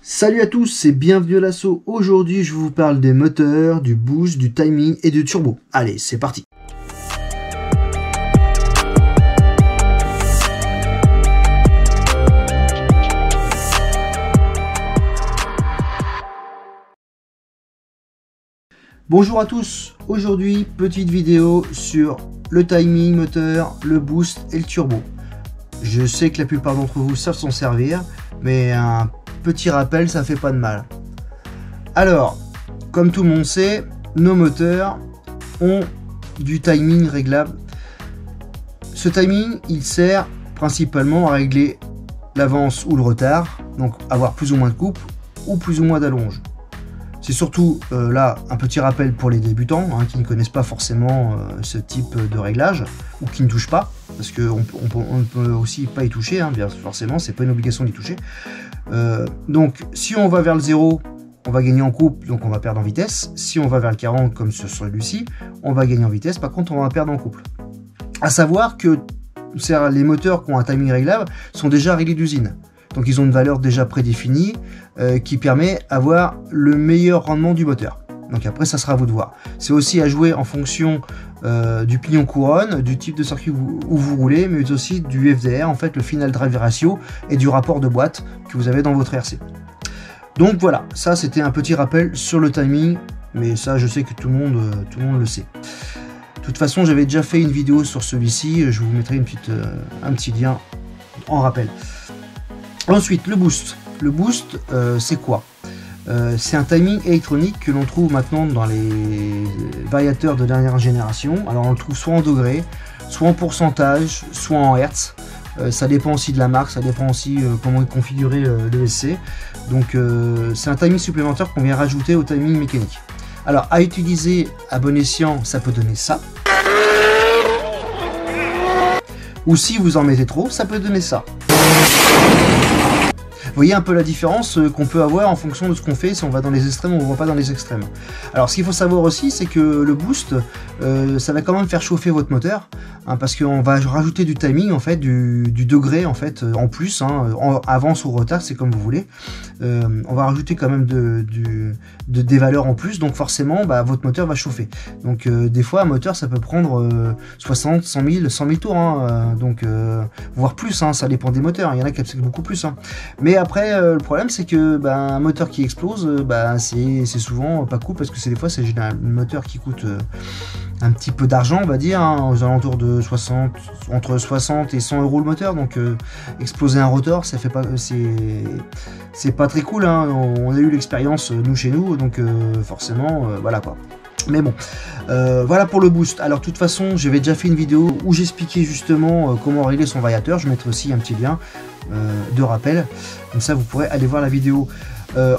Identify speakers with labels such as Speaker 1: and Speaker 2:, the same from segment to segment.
Speaker 1: Salut à tous et bienvenue à l'assaut. Aujourd'hui je vous parle des moteurs, du boost, du timing et du turbo. Allez, c'est parti. Bonjour à tous, aujourd'hui petite vidéo sur le timing moteur, le boost et le turbo. Je sais que la plupart d'entre vous savent s'en servir, mais un petit rappel, ça fait pas de mal. Alors, comme tout le monde sait, nos moteurs ont du timing réglable. Ce timing, il sert principalement à régler l'avance ou le retard, donc avoir plus ou moins de couple ou plus ou moins d'allonge. C'est surtout là un petit rappel pour les débutants qui ne connaissent pas forcément ce type de réglage ou qui ne touchent pas, parce qu'on ne peut aussi pas y toucher, bien forcément, c'est pas une obligation d'y toucher. Donc si on va vers le 0, on va gagner en couple, donc on va perdre en vitesse. Si on va vers le 40, comme sur celui-ci, on va gagner en vitesse, par contre on va perdre en couple. À savoir que les moteurs qui ont un timing réglable sont déjà réglés d'usine. Donc ils ont une valeur déjà prédéfinie qui permet d'avoir le meilleur rendement du moteur. Donc après ça sera à vous de voir. C'est aussi à jouer en fonction du pignon couronne, du type de circuit où vous roulez, mais aussi du FDR, en fait le final drive ratio, et du rapport de boîte que vous avez dans votre RC. Donc voilà, ça c'était un petit rappel sur le timing, mais ça je sais que tout le monde le sait. De toute façon j'avais déjà fait une vidéo sur celui-ci, je vous mettrai un petit lien en rappel. Ensuite, le boost. Le boost, c'est quoi? C'est un timing électronique que l'on trouve maintenant dans les variateurs de dernière génération. Alors on le trouve soit en degrés, soit en pourcentage, soit en hertz. Ça dépend aussi de la marque, ça dépend aussi comment est configuré le SC. Donc c'est un timing supplémentaire qu'on vient rajouter au timing mécanique. Alors à utiliser à bon escient, ça peut donner ça. Ou si vous en mettez trop, ça peut donner ça. Vous voyez un peu la différence qu'on peut avoir en fonction de ce qu'on fait, si on va dans les extrêmes ou on va pas dans les extrêmes. Alors ce qu'il faut savoir aussi, c'est que le boost, ça va quand même faire chauffer votre moteur, parce qu'on va rajouter du timing, en fait, du degré en fait en plus, en avance ou retard, c'est comme vous voulez. On va rajouter quand même des valeurs en plus, donc forcément votre moteur va chauffer. Donc des fois un moteur ça peut prendre 60, 100 000 tours, donc voire plus, ça dépend des moteurs, il y en a qui appliquent beaucoup plus. Mais après le problème c'est que un moteur qui explose, c'est souvent pas cool, parce que des fois c'est un moteur qui coûte un petit peu d'argent, on va dire, aux alentours de entre 60 et 100 € le moteur. Donc exploser un rotor, ça fait pas, c'est pas très cool, on a eu l'expérience nous chez nous, donc forcément voilà quoi. Mais bon, voilà pour le boost. Alors de toute façon, j'avais déjà fait une vidéo où j'expliquais justement comment régler son variateur. Je mettrai aussi un petit lien de rappel, comme ça vous pourrez aller voir la vidéo.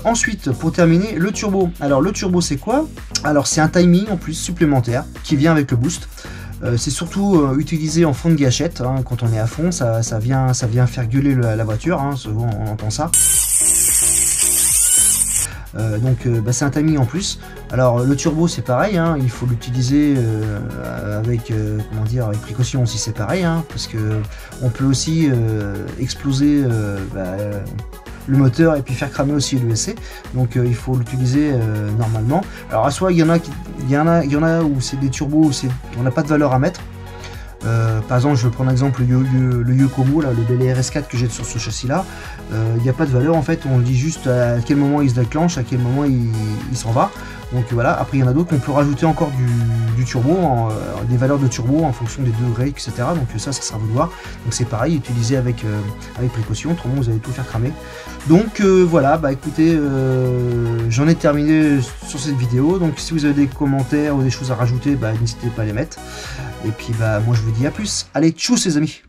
Speaker 1: Ensuite, pour terminer, le turbo. Alors le turbo c'est quoi? Alors c'est un timing en plus supplémentaire qui vient avec le boost. C'est surtout utilisé en fond de gâchette, quand on est à fond, ça vient faire gueuler la voiture, souvent on entend ça. Donc c'est un timing en plus. Alors le turbo c'est pareil, il faut l'utiliser avec avec précaution aussi, c'est pareil, parce que on peut aussi exploser le moteur et puis faire cramer aussi l'ESC, donc il faut l'utiliser normalement. Alors à soi il y en a où c'est des turbos où on n'a pas de valeur à mettre. Par exemple, je vais prendre exemple le Yokomo, là, le Bel RS4 que j'ai sur ce châssis là. Il n'y a pas de valeur en fait, on dit juste à quel moment il se déclenche, à quel moment il s'en va. Donc voilà, après il y en a d'autres qu'on peut rajouter encore du turbo, des valeurs de turbo en fonction des degrés, etc. Donc ça sera à vous de voir. Donc c'est pareil, utilisé avec précaution, autrement vous allez tout faire cramer. Donc voilà, écoutez, j'en ai terminé sur cette vidéo. Donc si vous avez des commentaires ou des choses à rajouter, n'hésitez pas à les mettre. Et puis moi je vous dis à plus. Allez, tchuss les amis.